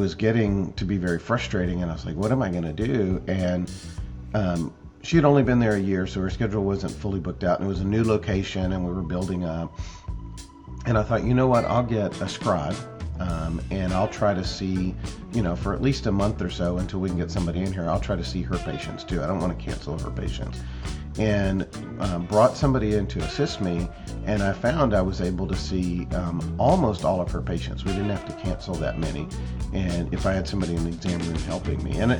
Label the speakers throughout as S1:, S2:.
S1: was getting to be very frustrating, and I was like, what am I going to do? And she had only been there a year, so her schedule wasn't fully booked out, and it was a new location, and we were building up. And I thought, you know what, I'll get a scribe, and I'll try to see, for at least a month or so until we can get somebody in here, I'll try to see her patients too. I don't want to cancel her patients. And brought somebody in to assist me, and I found I was able to see almost all of her patients. We didn't have to cancel that many. And if I had somebody in the exam room helping me, and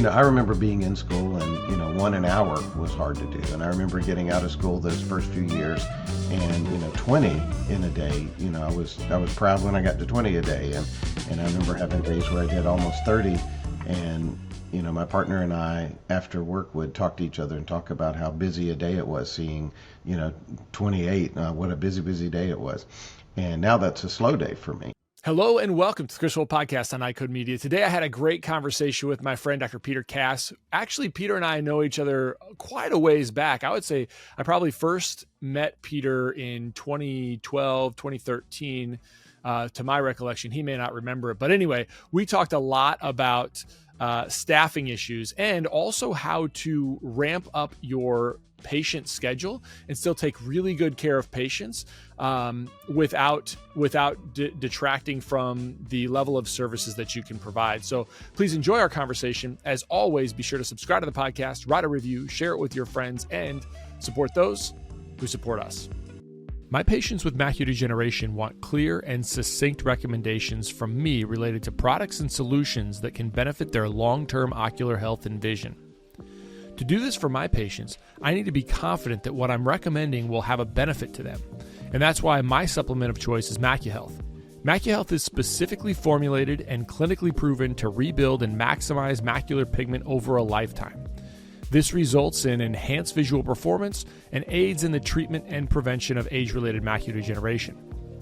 S1: I remember being in school, and 1 an hour was hard to do. And I remember getting out of school those first few years, and 20 in a day. I was proud when I got to 20 a day, and I remember having days where I did almost 30. And my partner and I, after work, would talk to each other and talk about how busy a day it was, seeing 28. What a busy day it was. And now that's a slow day for me.
S2: Hello and welcome to the Chris Wolfe Podcast on iCode Media. Today I had a great conversation with my friend, Dr. Peter Cass. Actually, Peter and I know each other quite a ways back. I would say I probably first met Peter in 2012, 2013. To my recollection, he may not remember it. But anyway, we talked a lot about staffing issues and also how to ramp up your patient schedule and still take really good care of patients without detracting from the level of services that you can provide. So please enjoy our conversation. As always, be sure to subscribe to the podcast, write a review, share it with your friends, and support those who support us. My patients with macular degeneration want clear and succinct recommendations from me related to products and solutions that can benefit their long-term ocular health and vision. To do this for my patients, I need to be confident that what I'm recommending will have a benefit to them. And that's why my supplement of choice is MacuHealth. MacuHealth is specifically formulated and clinically proven to rebuild and maximize macular pigment over a lifetime. This results in enhanced visual performance and aids in the treatment and prevention of age-related macular degeneration.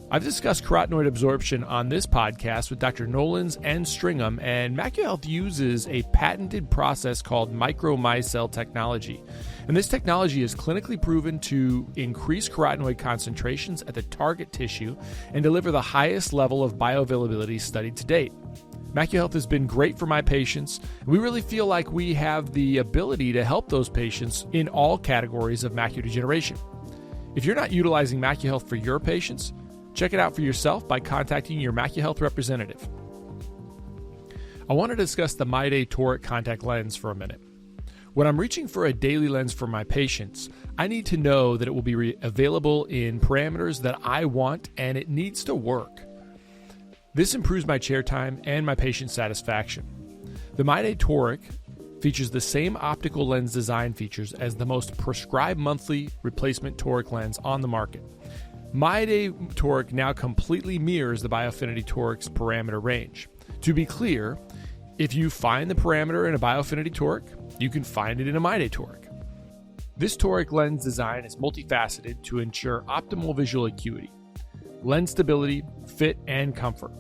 S2: I've discussed carotenoid absorption on this podcast with Dr. Nolans and Stringham, and MacuHealth uses a patented process called micromicelle technology. And this technology is clinically proven to increase carotenoid concentrations at the target tissue and deliver the highest level of bioavailability studied to date. MacuHealth has been great for my patients. We really feel like we have the ability to help those patients in all categories of macular degeneration. If you're not utilizing MacuHealth for your patients, check it out for yourself by contacting your MacuHealth representative. I want to discuss the MyDay toric contact lens for a minute. When I'm reaching for a daily lens for my patients, I need to know that it will be available in parameters that I want, and it needs to work. This improves my chair time and my patient satisfaction. The MyDay toric features the same optical lens design features as the most prescribed monthly replacement toric lens on the market. MyDay toric now completely mirrors the Biofinity toric's parameter range. To be clear, if you find the parameter in a Biofinity toric, you can find it in a MyDay toric. This toric lens design is multifaceted to ensure optimal visual acuity, lens stability, fit, and comfort.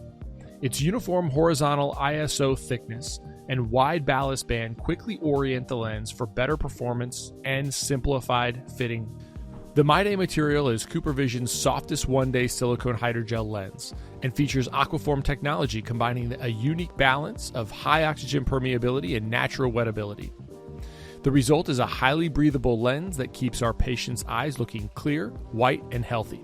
S2: Its uniform horizontal ISO thickness and wide ballast band quickly orient the lens for better performance and simplified fitting. The MyDay material is CooperVision's softest one-day silicone hydrogel lens and features Aquaform technology combining a unique balance of high oxygen permeability and natural wettability. The result is a highly breathable lens that keeps our patients' eyes looking clear, white, and healthy.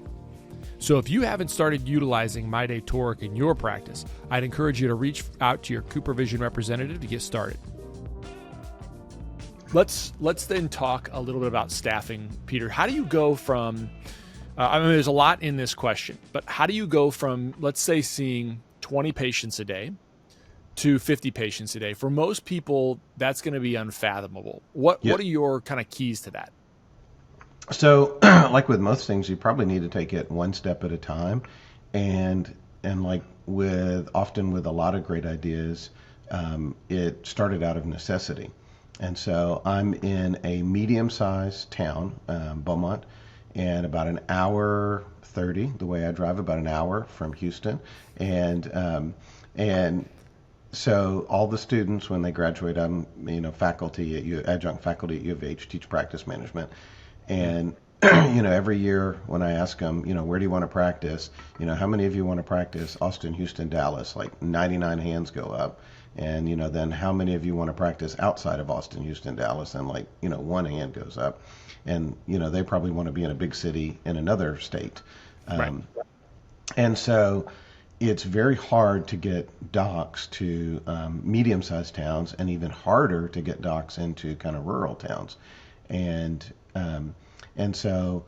S2: So if you haven't started utilizing MyDay toric in your practice, I'd encourage you to reach out to your CooperVision representative to get started. Let's then talk a little bit about staffing, Peter. How do you go from, there's a lot in this question, but how do you go from, let's say, seeing 20 patients a day to 50 patients a day? For most people, that's going to be unfathomable. What are your kind of keys to that?
S1: So, like with most things, you probably need to take it one step at a time, and like often with a lot of great ideas, it started out of necessity. And so I'm in a medium-sized town, Beaumont, and about an hour 30, the way I drive, about an hour from Houston, and so all the students, when they graduate, I'm faculty at adjunct faculty at U of H, teach practice management. And every year when I ask them, where do you want to practice? How many of you want to practice Austin, Houston, Dallas? Like 99 hands go up. And, then how many of you want to practice outside of Austin, Houston, Dallas? And like, one hand goes up. And, they probably want to be in a big city in another state.
S2: Right.
S1: And so it's very hard to get docs to medium-sized towns, and even harder to get docs into kind of rural towns. And so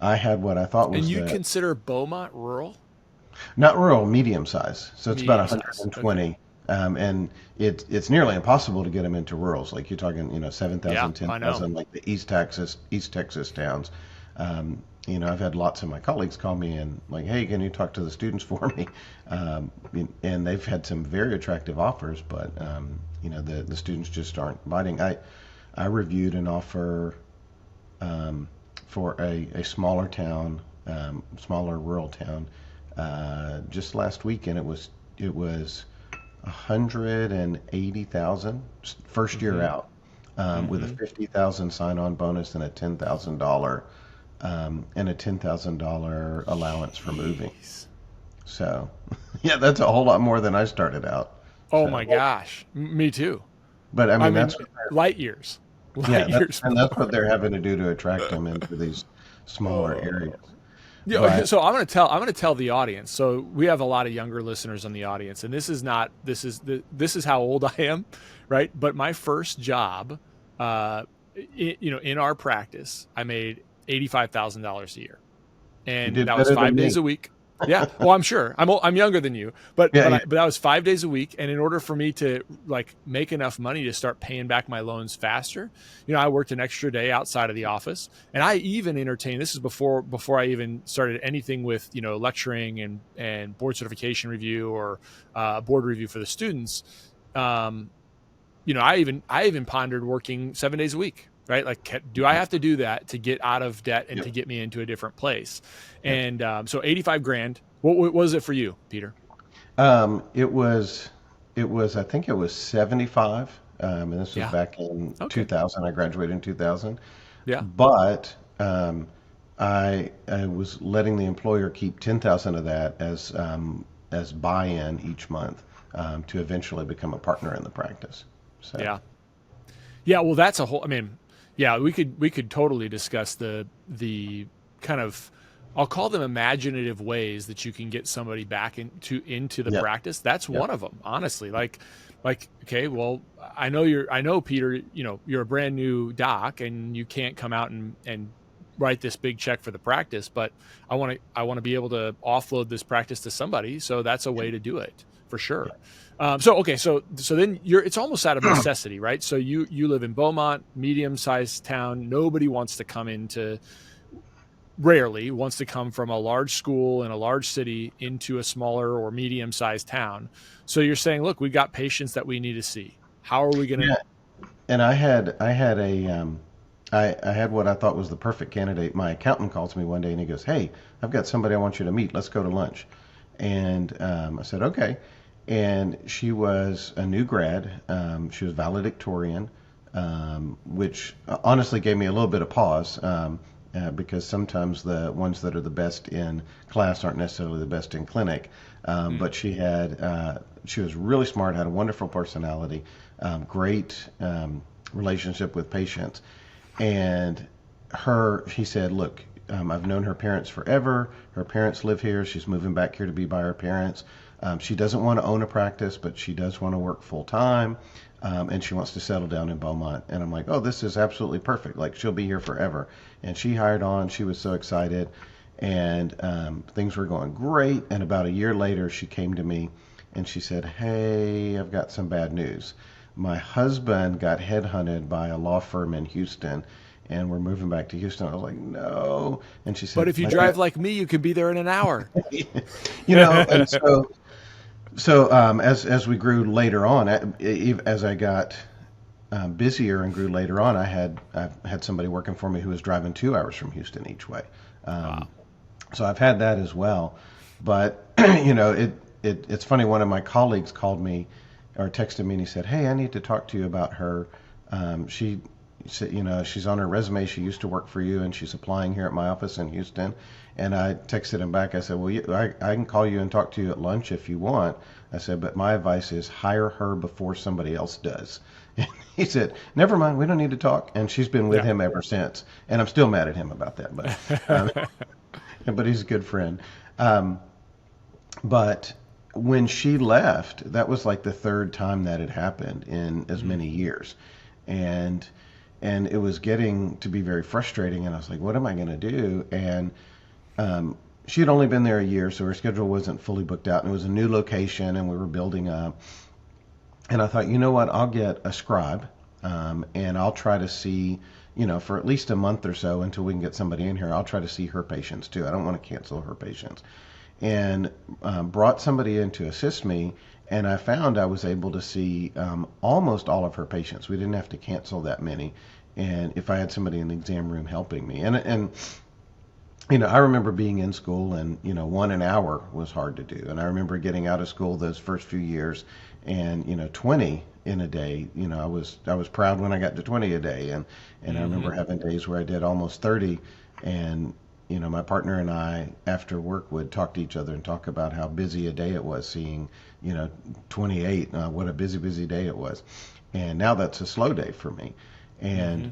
S1: I had what I thought was
S2: And you consider Beaumont rural?
S1: not rural, medium size. So it's about
S2: Medium size.
S1: 120.
S2: Okay.
S1: And it's nearly impossible to get them into rurals. Like you're talking, 7,000,
S2: Yeah, I know.
S1: 10,000, like the East Texas towns. I've had lots of my colleagues call me and like, hey, can you talk to the students for me? And they've had some very attractive offers, but the students just aren't biting. I reviewed an offer for a smaller town, smaller rural town, just last week, and it was 180,000 first year out, with a 50,000 sign-on bonus and a $10,000 allowance for moving. So, yeah, that's a whole lot more than I started out.
S2: Oh
S1: So,
S2: my gosh, me too.
S1: but I mean, that's
S2: light years.
S1: yeah,
S2: Light years
S1: and that's
S2: more.
S1: what they're having to do to attract them into these smaller areas.
S2: Yeah,
S1: But
S2: so I'm going to tell the audience. So we have a lot of younger listeners on the audience, and this is how old I am, right? But my first job, in our practice, I made $85,000 a year, and
S1: did
S2: that was
S1: better than
S2: 5 days
S1: me.
S2: a week. Yeah, well, I'm sure I'm younger than you, but
S1: Yeah,
S2: but that was 5 days a week, and in order for me to like make enough money to start paying back my loans faster, I worked an extra day outside of the office, and I even entertained. This is before I even started anything with lecturing and board certification review or board review for the students. I even pondered working 7 days a week. Right? Like, do I have to do that to get out of debt and to get me into a different place? And so 85 grand. What was it for you, Peter?
S1: It was, I think it was 75. And this was back in 2000. I graduated in 2000.
S2: Yeah.
S1: But I was letting the employer keep 10,000 of that as buy-in each month, to eventually become a partner in the practice. So
S2: yeah. Well, that's a whole. I mean, yeah, we could totally discuss the kind of, I'll call them imaginative ways that you can get somebody back into the practice. That's one of them, honestly. Like, okay, well, I know Peter, you're a brand new doc and you can't come out and write this big check for the practice, but I want to be able to offload this practice to somebody. So that's a way to do it for sure. So then it's almost out of necessity, right? So you live in Beaumont, medium-sized town. Nobody rarely wants to come from a large school in a large city into a smaller or medium-sized town. So you're saying, look, we got patients that we need to see. How are we going to?
S1: Yeah. And I had what I thought was the perfect candidate. My accountant calls me one day and he goes, "Hey, I've got somebody I want you to meet. Let's go to lunch." And I said, "Okay." And she was a new grad. She was valedictorian, which honestly gave me a little bit of pause, because sometimes the ones that are the best in class aren't necessarily the best in clinic. But she was really smart, had a wonderful personality, great relationship with patients. And she said, "Look, I've known her parents forever. Her parents live here. She's moving back here to be by her parents. She doesn't want to own a practice, but she does want to work full time, and she wants to settle down in Beaumont." And I'm like, "Oh, this is absolutely perfect. Like, she'll be here forever." And she hired on. She was so excited, and things were going great. And about a year later, she came to me, and she said, "Hey, I've got some bad news. My husband got headhunted by a law firm in Houston, and we're moving back to Houston." I was like, "No." And she said,
S2: "But if you drive like me, you could be there in an hour."
S1: And so as we grew later on, as I got busier and grew later on, I had somebody working for me who was driving 2 hours from Houston each way.
S2: Wow.
S1: So I've had that as well. But it's funny. One of my colleagues called me or texted me and he said, "Hey, I need to talk to you about her. She she's on her resume. She used to work for you, and she's applying here at my office in Houston. And I texted him back. I said, well, I can call you and talk to you at lunch if you want. I said, but my advice is hire her before somebody else does. And he said, never mind, we don't need to talk. And she's been with him ever since. And I'm still mad at him about that, but he's a good friend. But when she left, that was like the third time that had happened in as many years. And it was getting to be very frustrating. And I was like, what am I going to do? And she had only been there a year, so her schedule wasn't fully booked out. And it was a new location, and we were building up. And I thought, you know what? I'll get a scribe, and I'll try to see, for at least a month or so until we can get somebody in here. I'll try to see her patients too. I don't want to cancel her patients. And brought somebody in to assist me, and I found I was able to see almost all of her patients. We didn't have to cancel that many, and if I had somebody in the exam room helping me, and I remember being in school, and one an hour was hard to do, and I remember getting out of school those first few years, and 20 in a day. I was proud when I got to 20 a day, and I remember having days where I did almost 30, and my partner and I, after work, would talk to each other and talk about how busy a day it was, seeing, 28, what a busy day it was. And now that's a slow day for me. And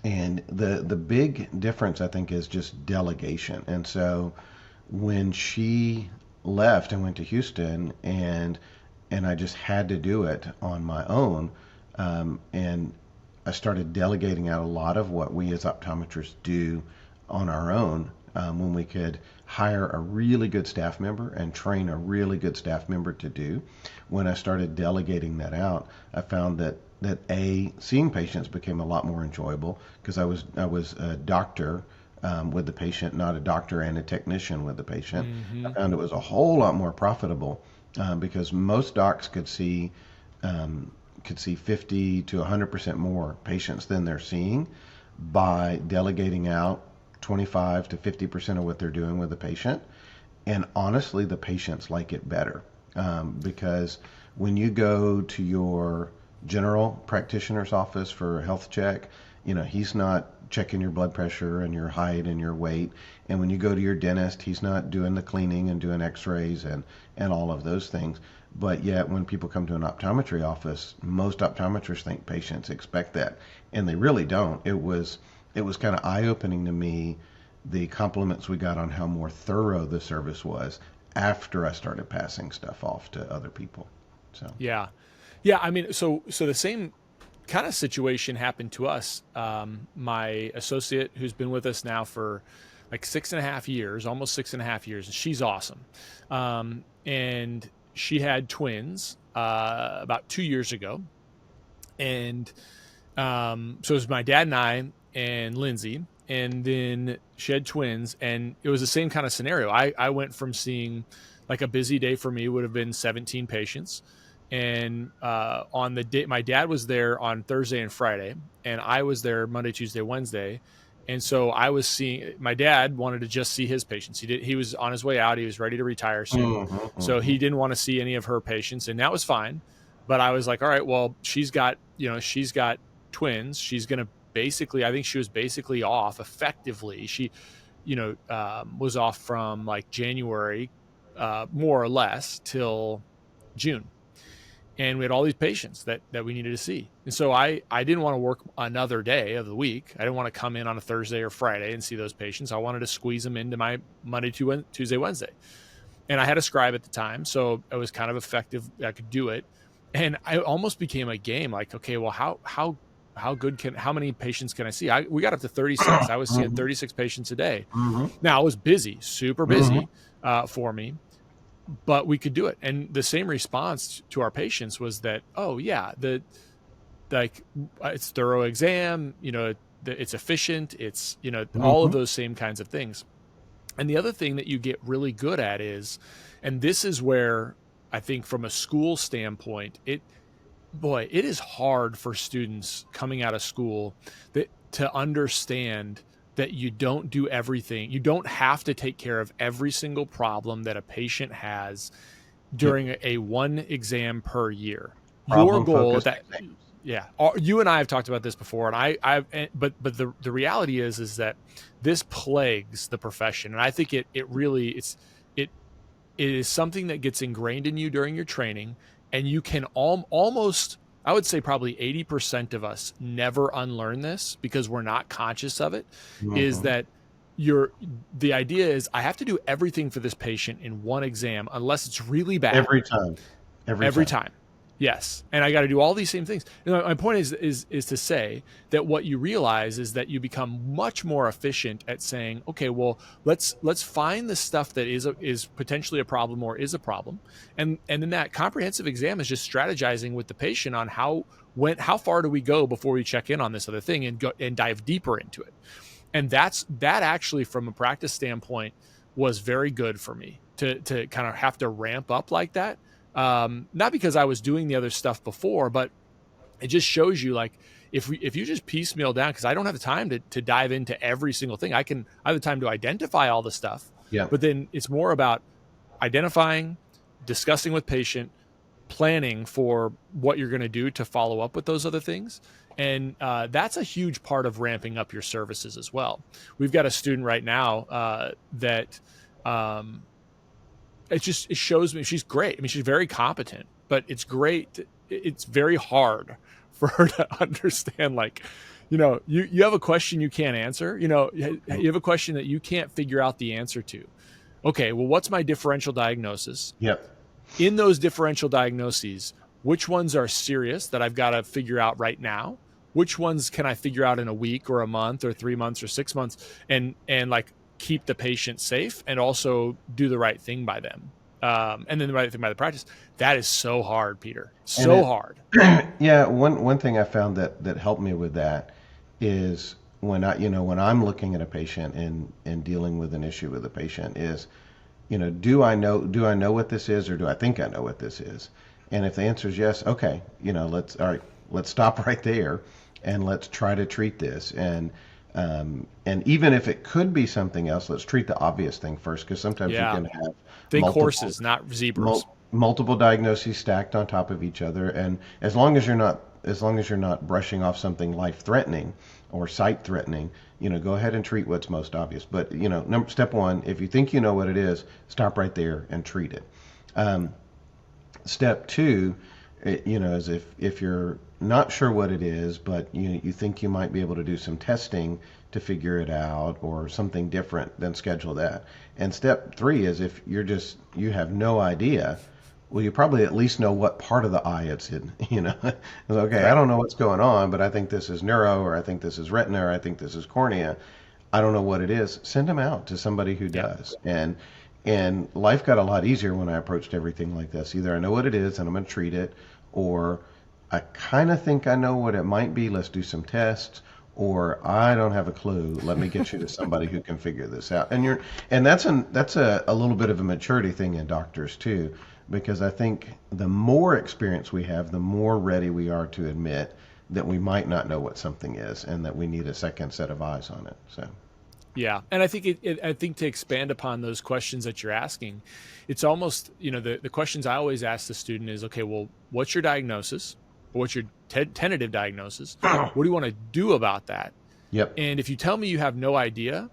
S1: the big difference, I think, is just delegation. And so when she left and went to Houston, and I just had to do it on my own, and I started delegating out a lot of what we as optometrists do on our own, when we could hire a really good staff member and train a really good staff member to do. When I started delegating that out, I found that seeing patients became a lot more enjoyable, because I was a doctor with the patient, not a doctor and a technician with the patient. I found it was a whole lot more profitable, because most docs could see 50 to 100% more patients than they're seeing by delegating out 25 to 50% of what they're doing with the patient. And honestly, the patients like it better, because when you go to your general practitioner's office for a health check, he's not checking your blood pressure and your height and your weight. And when you go to your dentist, he's not doing the cleaning and doing x-rays and all of those things. But yet when people come to an optometry office, most optometrists think patients expect that, and they really don't. It was kind of eye-opening to me, the compliments we got on how more thorough the service was after I started passing stuff off to other people. So
S2: yeah. I mean, so the same kind of situation happened to us. My associate, who's been with us now for like 6.5 years, almost 6.5 years, and she's awesome. And she had twins about 2 years ago, and so it was my dad and I and Lindsay, and then she had twins, and it was the same kind of scenario. I went from seeing, like, a busy day for me would have been 17 patients, and on the day, my dad was there on Thursday and Friday, and I was there Monday, Tuesday, Wednesday. And so I was seeing, my dad wanted to just see his patients. He was on his way out. He was ready to retire soon. So he didn't want to see any of her patients, and that was fine. But I was like, all right, well, she's got twins. She's going to basically, I think she was basically off effectively. She, was off from like January, more or less, till June. And we had all these patients that we needed to see. And so I didn't want to work another day of the week. I didn't want to come in on a Thursday or Friday and see those patients. I wanted to squeeze them into my Monday, Tuesday, Wednesday. And I had a scribe at the time, so it was kind of effective. I could do it. And I almost became a game, like, okay, well, how many patients can I see? We got up to 36. I was seeing 36 patients a day. Now, it was busy, super busy for me, but we could do it. And the same response to our patients was that, oh yeah, it's thorough exam, it's efficient, it's, all of those same kinds of things. And the other thing that you get really good at is, and this is where I think from a school standpoint, it is hard for students coming out of school to understand that you don't do everything. You don't have to take care of every single problem that a patient has during a one exam per year. Your goal Yeah, you and I have talked about this before, and but the reality is that this plagues the profession, and I think it really it it is something that gets ingrained in you during your training, and you can almost, I would say probably 80% of us never unlearn this because we're not conscious of it. Is
S1: Mm-hmm.
S2: that the idea is I have to do everything for this patient in one exam unless it's really bad
S1: Every time. Every
S2: every
S1: time.
S2: time. Yes, and I got to do all these same things. My point is to say that what you realize is that you become much more efficient at saying, okay, well, let's find the stuff that is potentially a problem or is a problem, and then that comprehensive exam is just strategizing with the patient on how far do we go before we check in on this other thing and go and dive deeper into it. And that actually, from a practice standpoint, was very good for me to kind of have to ramp up like that. Not because I was doing the other stuff before, but it just shows you, like, if you just piecemeal down, because I don't have the time to dive into every single thing. I have the time to identify all the stuff,
S1: Yeah.
S2: but then it's more about identifying, discussing with patient, planning for what you're going to do to follow up with those other things. And that's a huge part of ramping up your services as well. We've got a student right now that it shows me she's great. I mean, she's very competent, but it's great. It's very hard for her to understand, like, you have a question you can't answer. You have a question that you can't figure out the answer to. Okay, well, what's my differential diagnosis?
S1: Yep.
S2: In those differential diagnoses, which ones are serious that I've got to figure out right now? Which ones can I figure out in a week or a month or 3 months or 6 months, and like keep the patient safe and also do the right thing by them, and then the right thing by the practice. That is so hard, Peter. So hard.
S1: Yeah. One thing I found that helped me with that is when I'm looking at a patient and dealing with an issue with a patient is, do I know what this is, or do I think I know what this is? And if the answer is yes, okay, let's stop right there and let's try to treat this. And even if it could be something else, let's treat the obvious thing first, because sometimes you can have
S2: think
S1: multiple
S2: horses, not zebras.
S1: multiple diagnoses stacked on top of each other. And as long as you're not brushing off something life threatening or sight threatening, go ahead and treat what's most obvious. But step one, if you think you know what it is, stop right there and treat it. Step two, is if you're not sure what it is, but you think you might be able to do some testing to figure it out or something different, then schedule that. And step three is if you have no idea, well, you probably at least know what part of the eye it's in. Okay, I don't know what's going on, but I think this is neuro, or I think this is retina, or I think this is cornea. I don't know what it is. Send them out to somebody who does. And life got a lot easier when I approached everything like this. Either I know what it is and I'm going to treat it, or I kind of think I know what it might be. Let's do some tests. Or I don't have a clue. Let me get you to somebody who can figure this out. And that's a little bit of a maturity thing in doctors too, because I think the more experience we have, the more ready we are to admit that we might not know what something is and that we need a second set of eyes on it. So.
S2: Yeah, and I think I think to expand upon those questions that you're asking, it's almost, the questions I always ask the student is, okay, well, what's your diagnosis? What's your tentative diagnosis? What do you want to do about that?
S1: Yep.
S2: And if you tell me you have no idea,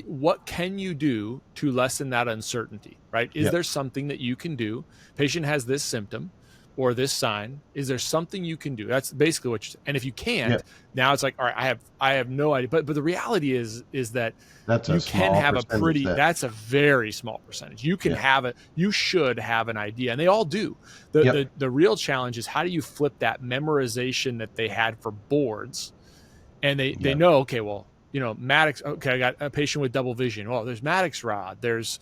S2: what can you do to lessen that uncertainty, right? Is there something that you can do? Patient has this symptom or this sign. Is there something you can do? That's basically what you're saying. And if you can't, now it's like, all right, I have no idea. But the reality is that
S1: that's
S2: you can have that's a very small percentage. You can you should have an idea, and they all do. The real challenge is, how do you flip that memorization that they had for boards, and they know, okay, well, Maddox, okay, I got a patient with double vision. Well, there's Maddox rod, there is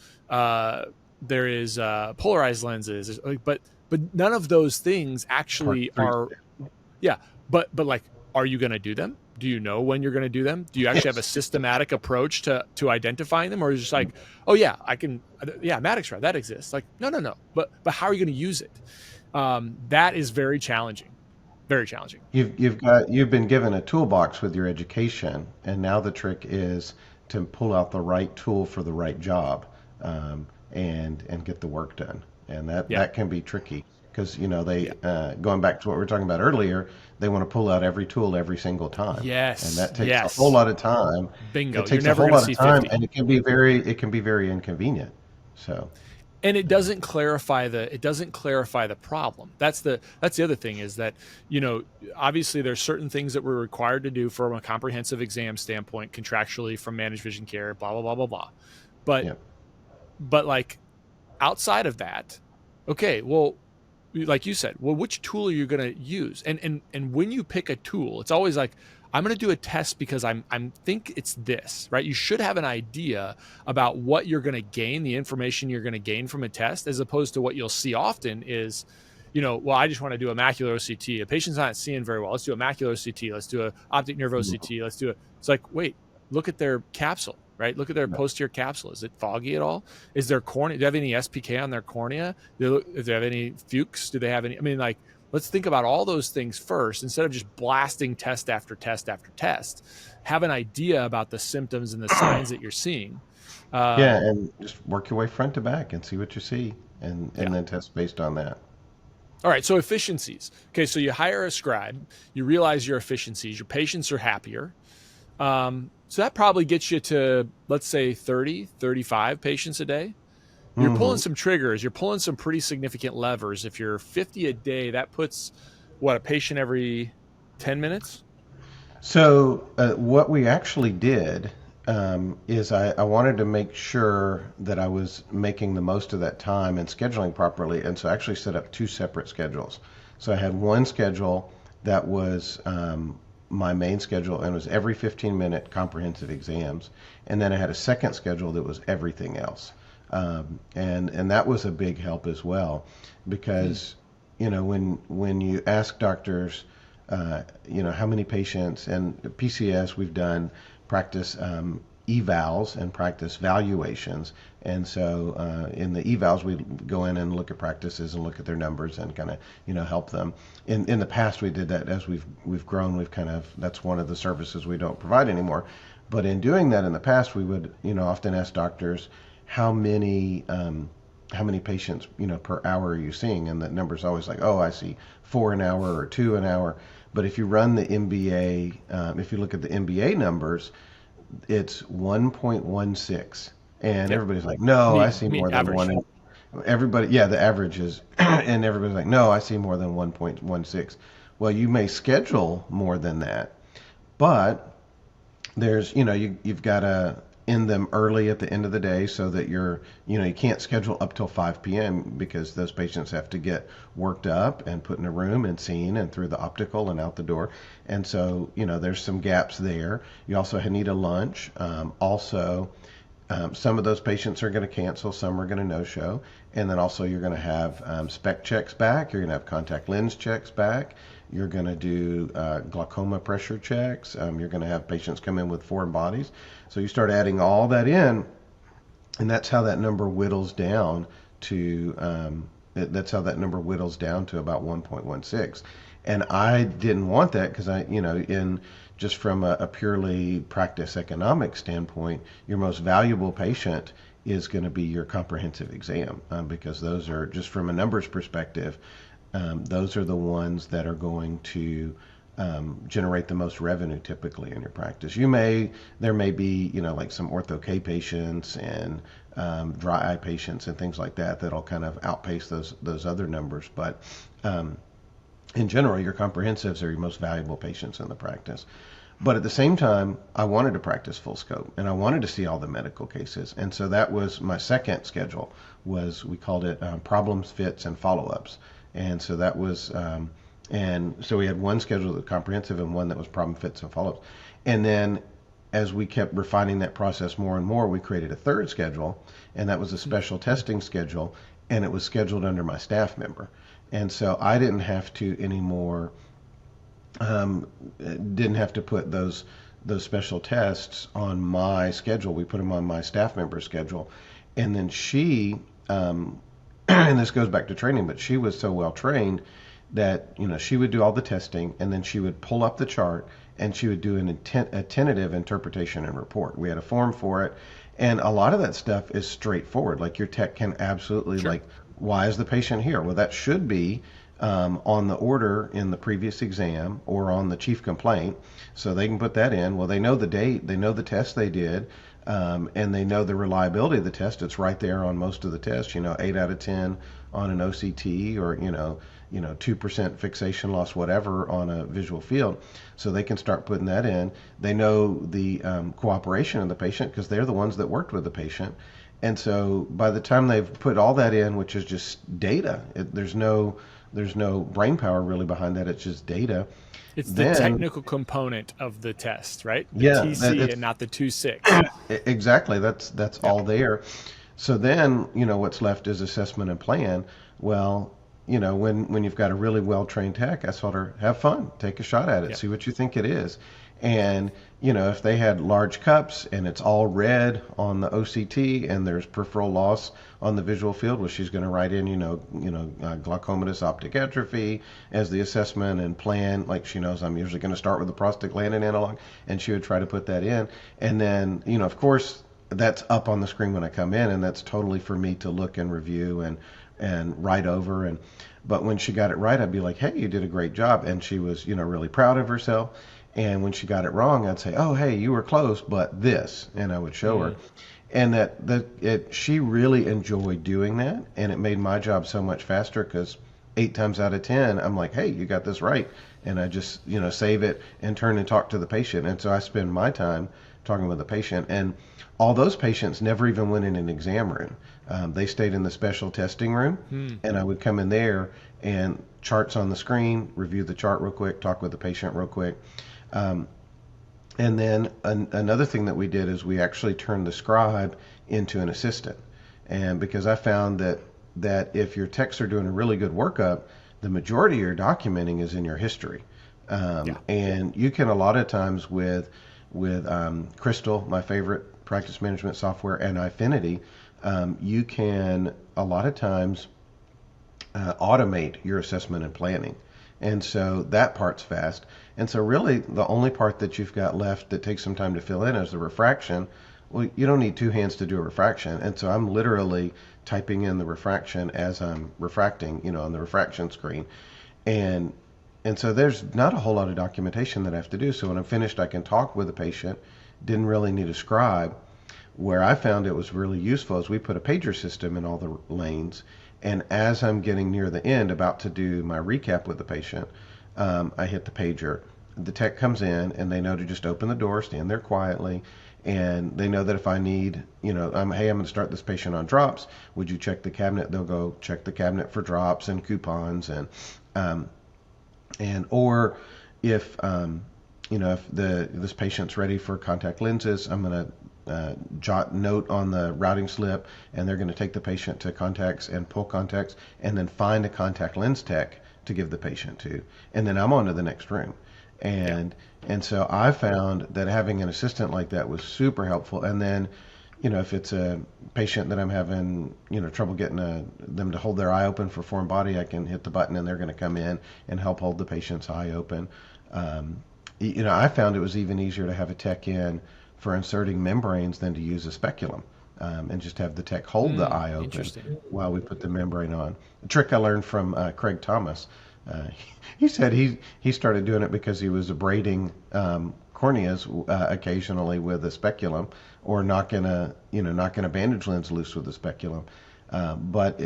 S2: polarized lenses, but none of those things actually are. Yeah, but like, are you going to do them? Do you know when you're going to do them? Do you actually have a systematic approach to identifying them, or is it just like, oh yeah, I can, Maddox rod, that exists. Like, no. But how are you going to use it? That is very challenging. Very challenging.
S1: You've been given a toolbox with your education, and now the trick is to pull out the right tool for the right job, and get the work done. And that can be tricky. because they going back to what we were talking about earlier, they want to pull out every tool every single time, and
S2: Yes.
S1: that takes a whole
S2: Yes.
S1: lot of time. It
S2: Bingo. You're
S1: takes a
S2: never
S1: whole
S2: going to
S1: lot of
S2: see
S1: time,
S2: 50.
S1: and it can be very inconvenient. So
S2: And it doesn't clarify the problem. That's the other thing, is that, obviously there's certain things that we're required to do from a comprehensive exam standpoint, contractually, from managed vision care, blah blah blah blah blah. But
S1: yeah,
S2: like, outside of that, okay, well, like you said, well, which tool are you going to use? And when you pick a tool, it's always like, I'm going to do a test because I'm think it's this, right? You should have an idea about what you're going to gain, the information you're going to gain from a test, as opposed to what you'll see often is, well, I just want to do a macular OCT. A patient's not seeing very well. Let's do a macular OCT. Let's do a optic nerve OCT. Let's do it. It's like, wait, look at their capsule, right? Look at their posterior capsule. Is it foggy at all? Is their cornea? Do they have any SPK on their cornea? Do they have any Fuchs? Do they have any? I mean, like, let's think about all those things first, instead of just blasting test after test after test. Have an idea about the symptoms and the signs that you're seeing.
S1: yeah, and just work your way front to back and see what you see, and
S2: Yeah.
S1: then test based on that.
S2: All right. So efficiencies. Okay. So you hire a scribe, you realize your efficiencies, your patients are happier. So that probably gets you to, let's say, 30, 35 patients a day. You're pulling some triggers. You're pulling some pretty significant levers. If you're 50 a day, that puts, what, a patient every 10 minutes?
S1: So what we actually did is I wanted to make sure that I was making the most of that time and scheduling properly, and so I actually set up two separate schedules. So I had one schedule that was my main schedule, and it was every 15-minute comprehensive exams, and then I had a second schedule that was everything else, and that was a big help as well, because when you ask doctors, how many patients, and PCS, we've done practice evals and practice valuations. And so in the evals, we go in and look at practices and look at their numbers and kind of, help them. In the past, we did that. As we've grown, we've kind of, that's one of the services we don't provide anymore. But in doing that in the past, we would, often ask doctors, how many patients, per hour are you seeing? And the number's always like, oh, I see 4 an hour or 2 an hour. But if you run the MBA, if you look at the MBA numbers, it's 1.16. And
S2: Yep.
S1: everybody's like, no, I see
S2: Mean
S1: more than
S2: average.
S1: one. Everybody, yeah, the average is, and everybody's like, no, I see more than 1.16. Well, you may schedule more than that, but there's, you've got to end them early at the end of the day, so that you can't schedule up till 5 p.m. because those patients have to get worked up and put in a room and seen and through the optical and out the door. And so, there's some gaps there. You also need a lunch. Some of those patients are going to cancel, some are going to no-show. And then also you're going to have spec checks back, you're going to have contact lens checks back, you're going to do glaucoma pressure checks, you're going to have patients come in with foreign bodies. So you start adding all that in, and that's how that number whittles down to about 1.16. And I didn't want that, because just from a purely practice economic standpoint, your most valuable patient is going to be your comprehensive exam, because those are, just from a numbers perspective, those are the ones that are going to generate the most revenue typically in your practice. There may be, like some ortho K patients and dry eye patients and things like that that'll kind of outpace those other numbers. But in general, your comprehensives are your most valuable patients in the practice. But at the same time, I wanted to practice full scope, and I wanted to see all the medical cases. And so that was my second schedule, we called it problems, fits, and follow-ups. And so that was, and so we had one schedule that was comprehensive and one that was problem, fits, and follow-ups. And then as we kept refining that process more and more, we created a third schedule, and that was a special testing schedule, and it was scheduled under my staff member. And so I didn't have to anymore, didn't have to put those special tests on my schedule. We put them on my staff member's schedule. And then she, and this goes back to training, but she was so well trained that, she would do all the testing, and then she would pull up the chart and she would do a tentative interpretation and report. We had a form for it. And a lot of that stuff is straightforward. Like, your tech can absolutely,
S2: Sure.
S1: like, why is the patient here? Well, that should be on the order in the previous exam or on the chief complaint. So they can put that in. Well, they know the date, they know the test they did, and they know the reliability of the test. It's right there on most of the tests, 8 out of 10 on an OCT, or, 2% fixation loss, whatever, on a visual field. So they can start putting that in. They know the cooperation of the patient because they're the ones that worked with the patient. And so by the time they've put all that in, which is just data, there's no brain power really behind that. It's just data.
S2: It's the technical component of the test, right? The
S1: Yeah,
S2: TC and not the 2.6.
S1: Exactly. That's all there. So then, what's left is assessment and plan. Well, when you've got a really well-trained tech, I told her, have fun, take a shot at it,
S2: Yep.
S1: see what you think it is. And, if they had large cups and it's all red on the OCT and there's peripheral loss on the visual field, well, she's going to write in, glaucomatous optic atrophy as the assessment and plan. Like, she knows I'm usually going to start with the prostaglandin analog, and she would try to put that in. And then, of course, that's up on the screen when I come in, and that's totally for me to look and review and write over. But when she got it right, I'd be like, hey, you did a great job. And she was, really proud of herself. And when she got it wrong, I'd say, oh, hey, you were close, but this, and I would show her. And she really enjoyed doing that, and it made my job so much faster because 8 times out of 10, I'm like, hey, you got this right. And I just, save it and turn and talk to the patient. And so I spend my time talking with the patient. And all those patients never even went in an exam room. They stayed in the special testing room, and I would come in there and charts on the screen, review the chart real quick, talk with the patient real quick. And then another thing that we did is we actually turned the scribe into an assistant. And because I found that if your techs are doing a really good workup, the majority of your documenting is in your history. And you can, a lot of times with Crystal, my favorite practice management software, and Ifinity, you can a lot of times automate your assessment and planning. And so that part's fast. And so really the only part that you've got left that takes some time to fill in is the refraction. Well, you don't need 2 hands to do a refraction. And so I'm literally typing in the refraction as I'm refracting, on the refraction screen. And so there's not a whole lot of documentation that I have to do. So when I'm finished, I can talk with the patient. Didn't really need a scribe. Where I found it was really useful is we put a pager system in all the lanes. And as I'm getting near the end, about to do my recap with the patient, I hit the pager. The tech comes in, and they know to just open the door, stand there quietly, and they know that if I need, hey, I'm going to start this patient on drops. Would you check the cabinet? They'll go check the cabinet for drops and coupons, or if if this patient's ready for contact lenses, I'm going to jot note on the routing slip, and they're going to take the patient to contacts and pull contacts, and then find a contact lens tech to give the patient to, and then I'm on to the next room. And so I found that having an assistant like that was super helpful. And then, if it's a patient that I'm having, trouble getting them to hold their eye open for foreign body, I can hit the button and they're going to come in and help hold the patient's eye open. I found it was even easier to have a tech in for inserting membranes than to use a speculum, and just have the tech hold the eye open while we put the membrane on. A trick I learned from Craig Thomas. He said he started doing it because he was abrading corneas occasionally with a speculum, or knocking a bandage lens loose with a speculum. But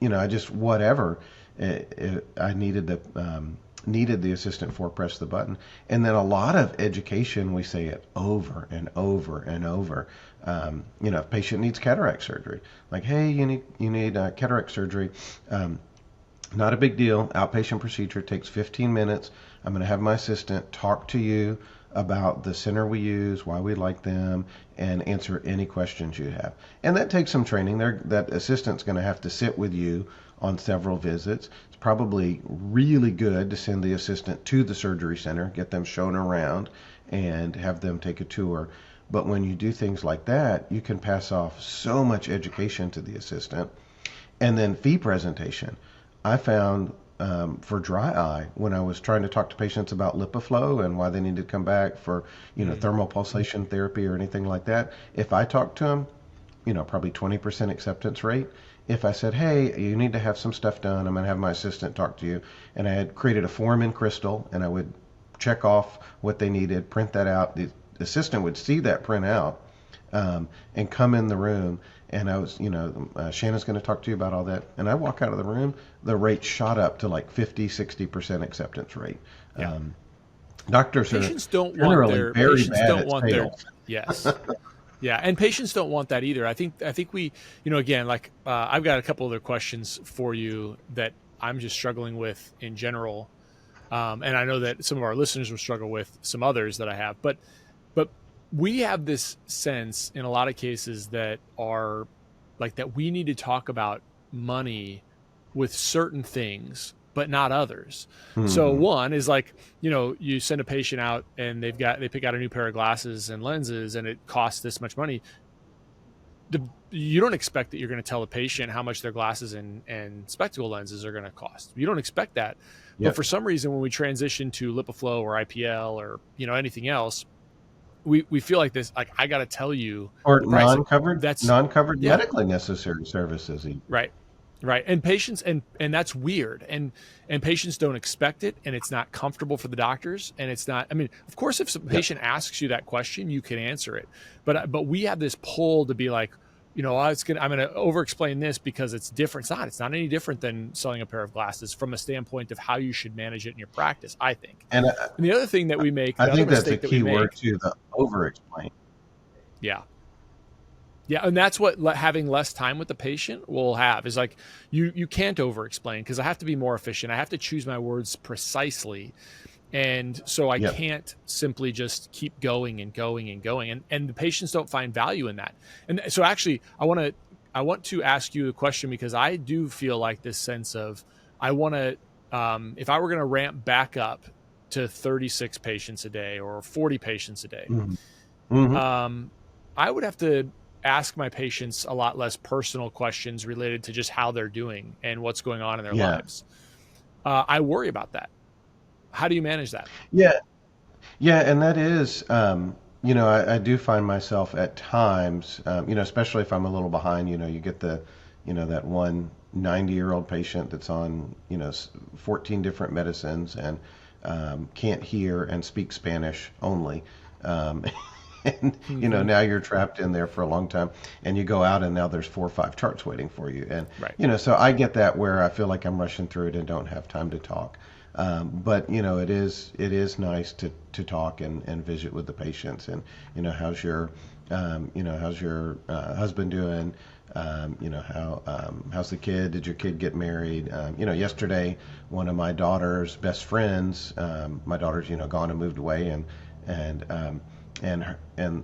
S1: I just whatever I needed the assistant for, press the button. And then a lot of education, we say it over and over and over. If patient needs cataract surgery, like, hey, you need cataract surgery. Not a big deal. Outpatient procedure, takes 15 minutes. I'm going to have my assistant talk to you about the center we use, why we like them, and answer any questions you have. And that takes some training. That assistant's going to have to sit with you on several visits. It's probably really good to send the assistant to the surgery center, get them shown around, and have them take a tour. But when you do things like that, you can pass off so much education to the assistant. And then fee presentation. I found for dry eye, when I was trying to talk to patients about LipiFlow and why they need to come back for thermal pulsation therapy or anything like that, if I talked to them, probably 20% acceptance rate. If I said, hey, you need to have some stuff done, I'm going to have my assistant talk to you. And I had created a form in Crystal, and I would check off what they needed, print that out. The assistant would see that print out, and come in the room. And I was, Shannon's going to talk to you about all that. And I walk out of the room, the rate shot up to like 50-60% acceptance rate.
S2: Yeah.
S1: Doctors
S2: patients
S1: are
S2: don't
S1: generally
S2: want their
S1: very
S2: patients
S1: bad
S2: don't
S1: at
S2: want their
S1: sales.
S2: yes. Yeah, and patients don't want that either. I think we, again, like I've got a couple other questions for you that I'm just struggling with in general, and I know that some of our listeners will struggle with some others that I have. But we have this sense in a lot of cases that are like that we need to talk about money with certain things but not others. So
S1: Mm-hmm.
S2: one is like, you send a patient out and they pick out a new pair of glasses and lenses and it costs this much money. You don't expect that you're going to tell the patient how much their glasses and spectacle lenses are going to cost. You don't expect that. But
S1: Yep.
S2: for some reason, when we transition to LipiFlow or IPL or, anything else, we feel like this, like, I got to tell you
S1: Or
S2: the price. Like,
S1: non-covered
S2: yeah,
S1: medically necessary services.
S2: right. Right. And patients, and that's weird. And patients don't expect it, and it's not comfortable for the doctors. And it's not, I mean, of course, if some patient asks you that question, you can answer it. But we have this pull to be like, I'm going to over explain this because it's different. It's not any different than selling a pair of glasses from a standpoint of how you should manage it in your practice, I think.
S1: And
S2: And the other thing that we make,
S1: I
S2: the other
S1: think that's a
S2: mistake that we
S1: key
S2: make,
S1: word too, the over-explain.
S2: yeah. Yeah, and that's what having less time with the patient will have is like you can't over explain because I have to be more efficient. I have to choose my words precisely. And so I
S1: Yep.
S2: can't simply just keep going and going and going. And the patients don't find value in that. And so actually I want to ask you a question because I do feel like this sense of I want to if I were going to ramp back up to 36 patients a day or 40 patients a day,
S1: Mm-hmm. Mm-hmm.
S2: I would have to ask my patients a lot less personal questions related to just how they're doing and what's going on in their
S1: Yeah.
S2: lives. I worry about that. How do you manage that?
S1: Yeah. Yeah. And that is, I do find myself at times, especially if I'm a little behind, you get that one 90-year-old patient that's on, 14 different medicines and can't hear and speak Spanish only. Um, and
S2: Mm-hmm.
S1: now you're trapped in there for a long time, and you go out and now there's 4 or 5 charts waiting for you, and
S2: Right.
S1: so I get that where I feel like I'm rushing through it and don't have time to talk. But it is nice to talk and visit with the patients, and how's your husband doing, how's the kid, did your kid get married, yesterday one of my daughter's best friends, my daughter's gone and moved away, and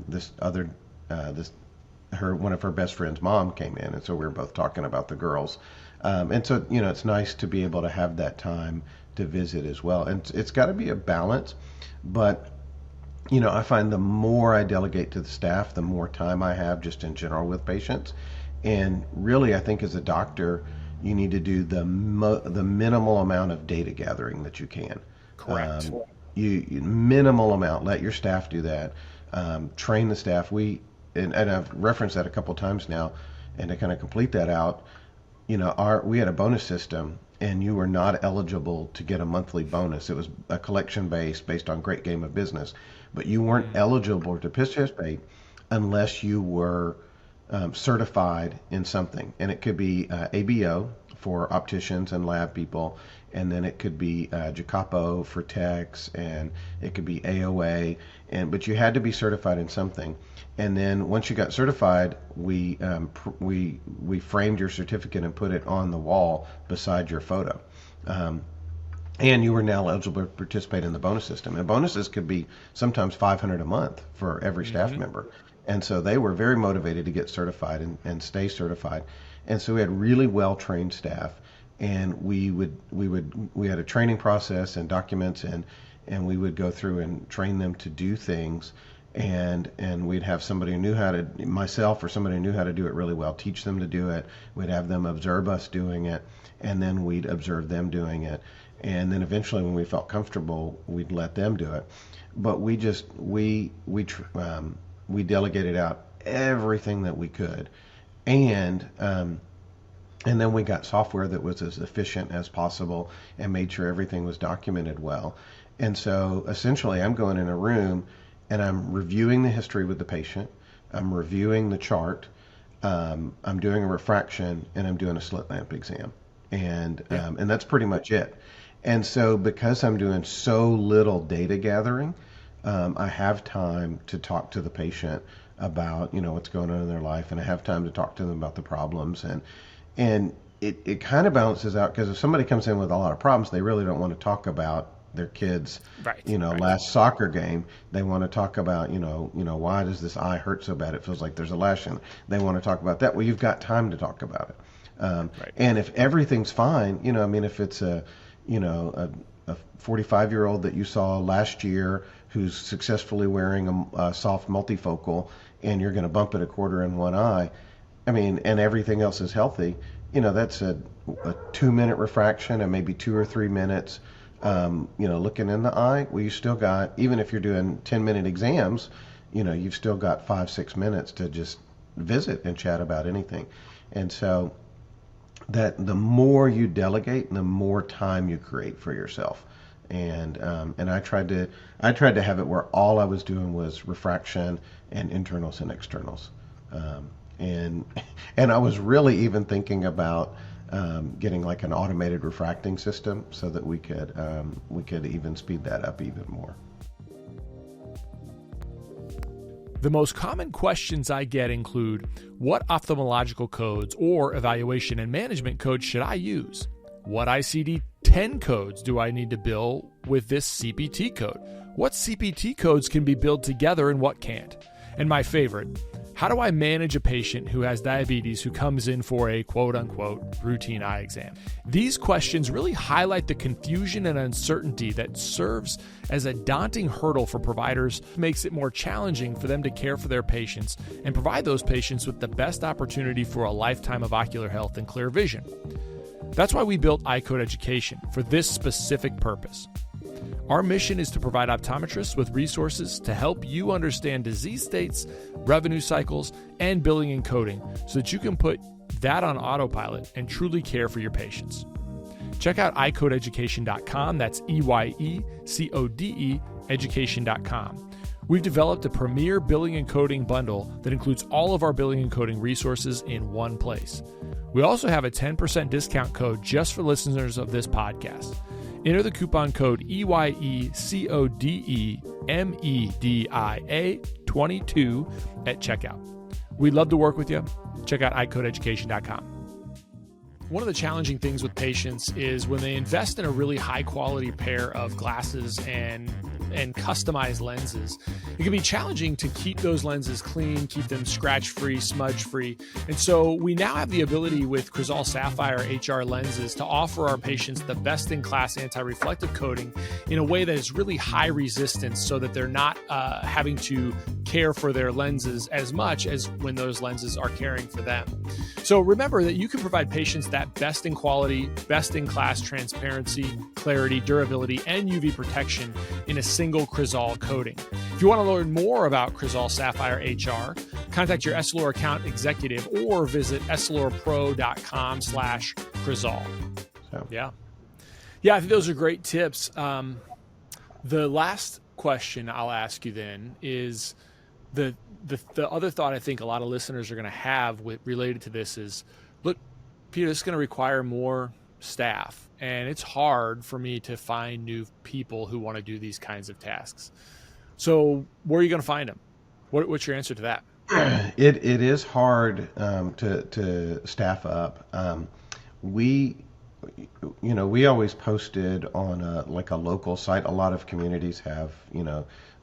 S1: this other one of her best friend's mom came in, and so we were both talking about the girls, and so it's nice to be able to have that time to visit as well, and it's got to be a balance, but I find the more I delegate to the staff, the more time I have just in general with patients, and really I think as a doctor you need to do the minimal amount of data gathering that you can.
S2: Correct.
S1: You minimal amount. Let your staff do that. Train the staff. And I've referenced that a couple times now, and to kind of complete that out, we had a bonus system, and you were not eligible to get a monthly bonus. It was a collection based on great game of business, but you weren't eligible to participate unless you were certified in something, and it could be ABO for opticians and lab people, and then it could be Jacopo for techs, and it could be AOA, but you had to be certified in something. And then once you got certified, we framed your certificate and put it on the wall beside your photo. And you were now eligible to participate in the bonus system. And bonuses could be sometimes $500 a month for every staff member. And so they were very motivated to get certified and stay certified. And so we had really well trained staff, and we had a training process and documents, and we would go through and train them to do things, and we'd have somebody who knew how to, myself or somebody who knew how to do it really well, teach them to do it. We'd have them observe us doing it, and then we'd observe them doing it, and then eventually when we felt comfortable, we'd let them do it. But we delegated out everything that we could. And then we got software that was as efficient as possible and made sure everything was documented well. And so essentially I'm going in a room and I'm reviewing the history with the patient. I'm reviewing the chart. I'm doing a refraction, and I'm doing a slit lamp exam. And that's pretty much it. And so because I'm doing so little data gathering, I have time to talk to the patient about, what's going on in their life, and I have time to talk to them about the problems. And it kind of balances out, because if somebody comes in with a lot of problems, they really don't want to talk about their kids, last soccer game. They want to talk about, why does this eye hurt so bad? It feels like there's a lash in it. They want to talk about that. Well, you've got time to talk about it. And if everything's fine, if it's a 45-year-old that you saw last year who's successfully wearing a soft multifocal, and you're going to bump it a quarter in one eye, and everything else is healthy, that's a 2-minute refraction and maybe 2 or 3 minutes, looking in the eye. Well, you still got, even if you're doing 10-minute exams, you've still got 5-6 minutes to just visit and chat about anything. And so that the more you delegate, the more time you create for yourself. And I tried to have it where all I was doing was refraction and internals and externals. And I was really even thinking about getting like an automated refracting system so that we could even speed that up even more.
S2: The most common questions I get include, what ophthalmological codes or evaluation and management codes should I use? What ICD-10 codes do I need to bill with this CPT code? What CPT codes can be billed together and what can't? And my favorite, how do I manage a patient who has diabetes who comes in for a quote-unquote routine eye exam? These questions really highlight the confusion and uncertainty that serves as a daunting hurdle for providers, makes it more challenging for them to care for their patients and provide those patients with the best opportunity for a lifetime of ocular health and clear vision. That's why we built iCode Education, for this specific purpose. Our mission is to provide optometrists with resources to help you understand disease states, revenue cycles, and billing and coding so that you can put that on autopilot and truly care for your patients. Check out iCodeEducation.com. That's EYECODE education.com. We've developed a premier billing and coding bundle that includes all of our billing and coding resources in one place. We also have a 10% discount code just for listeners of this podcast. Enter the coupon code EYECODEMEDIA22 at checkout. We'd love to work with you. Check out iCodeEducation.com. One of the challenging things with patients is when they invest in a really high quality pair of glasses and customized lenses, it can be challenging to keep those lenses clean, keep them scratch-free, smudge-free. And so we now have the ability with Crizal Sapphire HR lenses to offer our patients the best-in-class anti-reflective coating in a way that is really high resistance so that they're not having to care for their lenses as much as when those lenses are caring for them. So remember that you can provide patients that best-in-quality, best-in-class transparency, clarity, durability, and UV protection in a single Crizal coating. If you want to learn more about Crizal Sapphire HR, contact your Essilor account executive or visit essilorpro.com/Crizal. Yeah, I think those are great tips. The last question I'll ask you then is the other thought I think a lot of listeners are going to have related to this is, look, Peter, this is going to require more staff, and it's hard for me to find new people who want to do these kinds of tasks. So where are you going to find them? What's your answer to that?
S1: It is hard to staff up. We always posted on a local site. A lot of communities have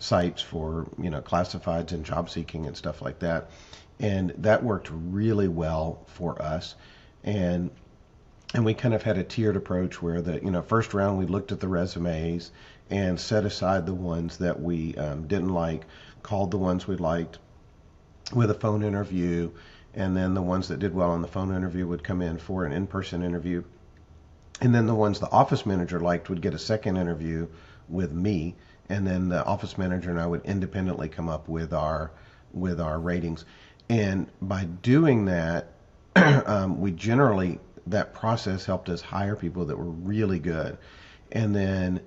S1: sites for classifieds and job seeking and stuff like that, and that worked really well for us. And we kind of had a tiered approach where the first round we looked at the resumes and set aside the ones that we didn't like, called the ones we liked with a phone interview, and then the ones that did well on the phone interview would come in for an in-person interview. And then the ones the office manager liked would get a second interview with me, and then the office manager and I would independently come up with our ratings. And by doing that, we generally, that process helped us hire people that were really good. And then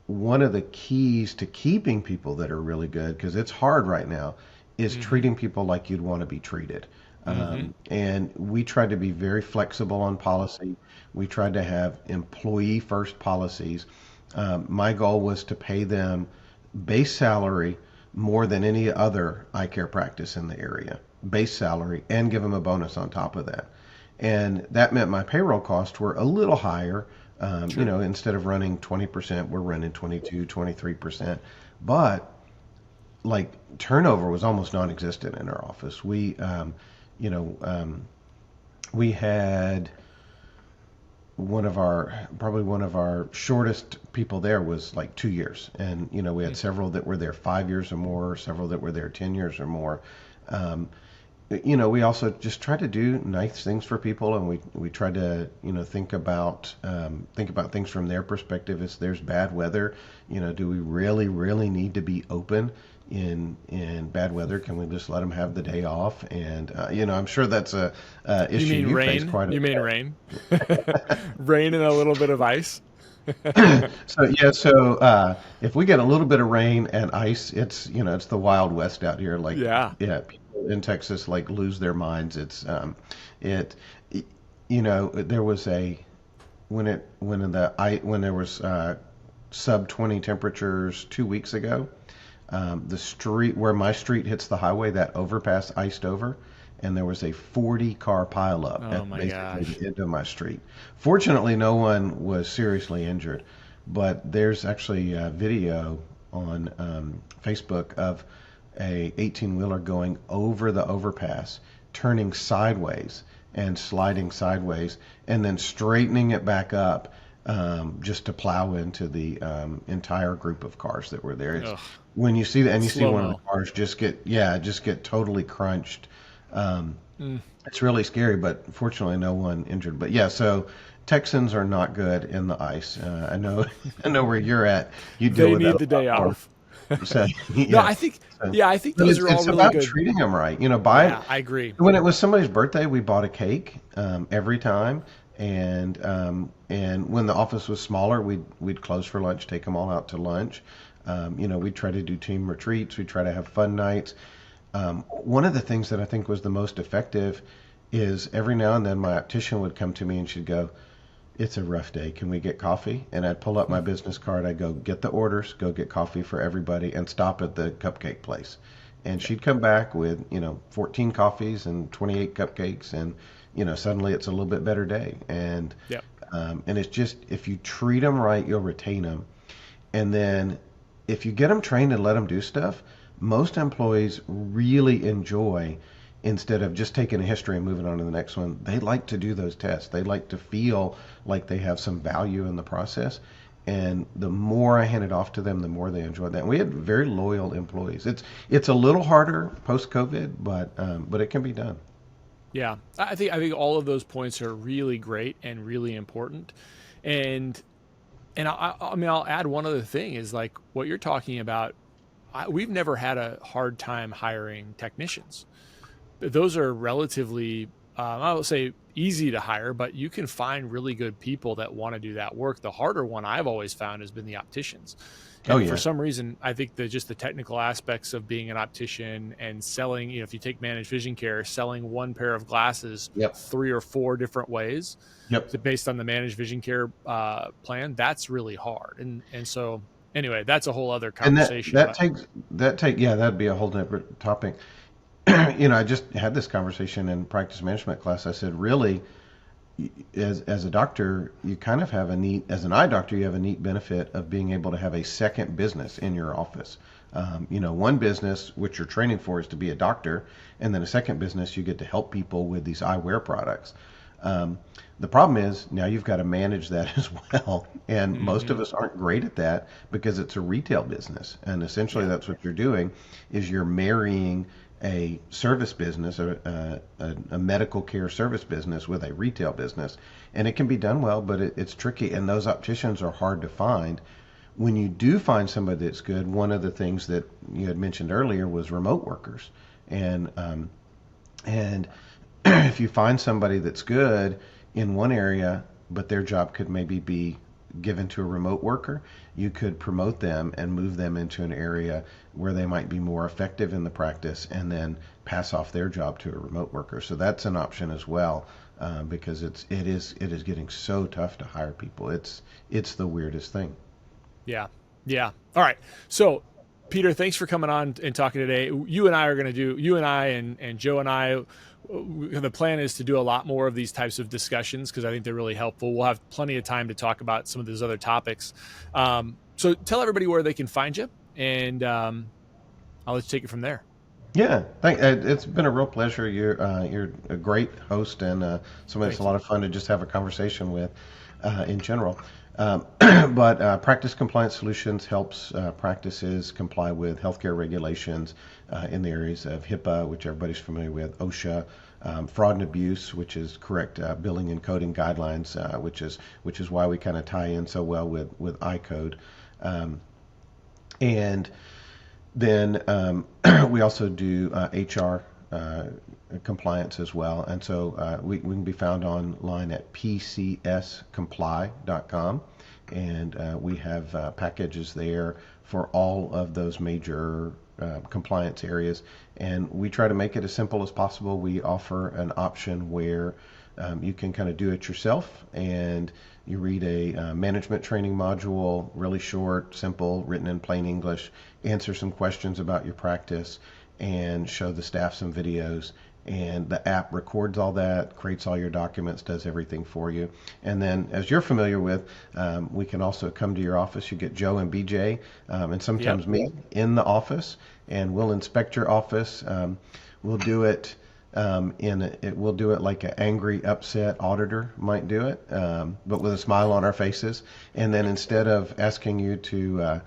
S1: one of the keys to keeping people that are really good, because it's hard right now, is
S2: Mm-hmm.
S1: treating people like you'd want to be treated.
S2: Mm-hmm.
S1: And we tried to be very flexible on policy. We tried to have employee first policies. My goal was to pay them base salary more than any other eye care practice in the area, base salary, and give them a bonus on top of that. And that meant my payroll costs were a little higher.
S2: Sure.
S1: Instead of running 20%, we're running 22, 23%. But like turnover was almost non-existent in our office. You know, um, we had probably one of our shortest people there was like 2 years, and we had several that were there 5 years or more, several that were there 10 years or more. Um, we also just try to do nice things for people, and we try to think about things from their perspective. If there's bad weather, do we really need to be open in bad weather? Can we just let them have the day off? And I'm sure that's a
S2: You
S1: issue
S2: mean
S1: you face
S2: rain?
S1: quite a
S2: You mean
S1: bit.
S2: rain? Rain and a little bit of ice?
S1: So if we get a little bit of rain and ice, it's the Wild West out here. Like,
S2: Yeah.
S1: yeah, people in Texas like lose their minds. It there was a when there was sub 20 temperatures 2 weeks ago. The street where my street hits the highway, that overpass iced over, and there was a 40-car pileup
S2: Oh
S1: at
S2: my
S1: basically
S2: gosh.
S1: the end of my street. Fortunately, no one was seriously injured, but there's actually a video on Facebook of a 18-wheeler going over the overpass, turning sideways and sliding sideways, and then straightening it back up just to plow into the entire group of cars that were there.
S2: Ugh.
S1: When you see that, and you see
S2: Slow
S1: one of the
S2: mo.
S1: cars just get totally crunched. Um,
S2: Mm.
S1: it's really scary, but fortunately, no one injured. But yeah, so Texans are not good in the ice. I know, I know where you're at. You deal
S2: They
S1: with that
S2: need
S1: a
S2: the
S1: lot
S2: day
S1: more.
S2: off.
S1: So
S2: No,
S1: yeah,
S2: I think,
S1: so,
S2: yeah, I think
S1: but
S2: those
S1: it's
S2: are all
S1: it's
S2: really
S1: about
S2: good.
S1: treating them right.
S2: Yeah, I agree.
S1: When it was somebody's birthday, we bought a cake every time, and when the office was smaller, we'd close for lunch, take them all out to lunch. We'd try to do team retreats. We'd try to have fun nights. One of the things that I think was the most effective is every now and then my optician would come to me and she'd go, "It's a rough day. Can we get coffee?" And I'd pull up my business card. I'd go get the orders, go get coffee for everybody, and stop at the cupcake place. And she'd come back with 14 coffees and 28 cupcakes, and suddenly it's a little bit better day.
S2: Yep.
S1: And it's just, if you treat them right, you'll retain them. And then if you get them trained and let them do stuff, most employees really enjoy, instead of just taking a history and moving on to the next one, they like to do those tests. They like to feel like they have some value in the process. And the more I handed off to them, the more they enjoyed that. And we had very loyal employees. It's a little harder post COVID, but it can be done.
S2: Yeah, I think all of those points are really great and really important, and I mean I'll add one other thing is like what you're talking about. We've never had a hard time hiring technicians. Those are relatively, I would say, easy to hire, but you can find really good people that want to do that work. The harder one I've always found has been the opticians.
S1: Oh
S2: And for
S1: yeah.
S2: some reason, I think that just the technical aspects of being an optician and selling, if you take managed vision care, selling one pair of glasses
S1: Yep.
S2: 3 or 4 different ways
S1: Yep.
S2: based on the managed vision care plan, that's really hard. And so anyway, that's a whole other
S1: And that
S2: conversation.
S1: that
S2: But
S1: takes that take yeah, that'd be a whole different topic. I just had this conversation in practice management class. I said, really, as a doctor, you kind of have a neat, as an eye doctor, you have a neat benefit of being able to have a second business in your office. One business, which you're training for, is to be a doctor, and then a second business, you get to help people with these eyewear products. Um, the problem is now you've got to manage that as well, and most of
S2: hmm
S1: us aren't great at that because it's a retail business, and essentially
S2: yeah,
S1: that's what you're doing is you're marrying a service business, a medical care service business with a retail business. And it can be done well, but it's tricky. And those opticians are hard to find. When you do find somebody that's good, one of the things that you had mentioned earlier was remote workers. And And if you find somebody that's good in one area, but their job could maybe be given to a remote worker, you could promote them and move them into an area where they might be more effective in the practice, and then pass off their job to a remote worker. So that's an option as well, because it is getting so tough to hire people. It's the weirdest thing.
S2: Yeah. Yeah. All right. So, Peter, thanks for coming on and talking today. You and I and Joe and I, the plan is to do a lot more of these types of discussions because I think they're really helpful. We'll have plenty of time to talk about some of those other topics. So tell everybody where they can find you, and I'll let you take it from there.
S1: Yeah, it's been a real pleasure. You're a great host, and somebody that's a lot of fun to just have a conversation with in general. But Practice Compliance Solutions helps practices comply with healthcare regulations in the areas of HIPAA, which everybody's familiar with, OSHA, fraud and abuse, which is correct billing and coding guidelines, which is why we kind of tie in so well with iCode, and then we also do HR compliance as well. And so we can be found online at pcscomply.com. And we have packages there for all of those major compliance areas. And we try to make it as simple as possible. We offer an option where you can kind of do it yourself, and you read a management training module, really short, simple, written in plain English, answer some questions about your practice, and show the staff some videos. And the app records all that, creates all your documents, does everything for you. And then, as you're familiar with, we can also come to your office. You get Joe and BJ, and sometimes me in the office, and we'll inspect your office. We'll do it. We'll do it like an angry, upset auditor might do it, but with a smile on our faces. And then instead of asking you to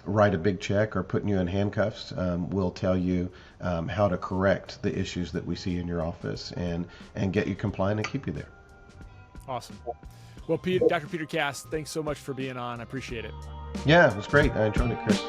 S1: write a big check or putting you in handcuffs, we'll tell you how to correct the issues that we see in your office, and get you compliant and keep you there.
S2: Awesome. Well, Dr. Peter Cass, thanks so much for being on. I appreciate it.
S1: Yeah, it was great. I enjoyed it, Chris.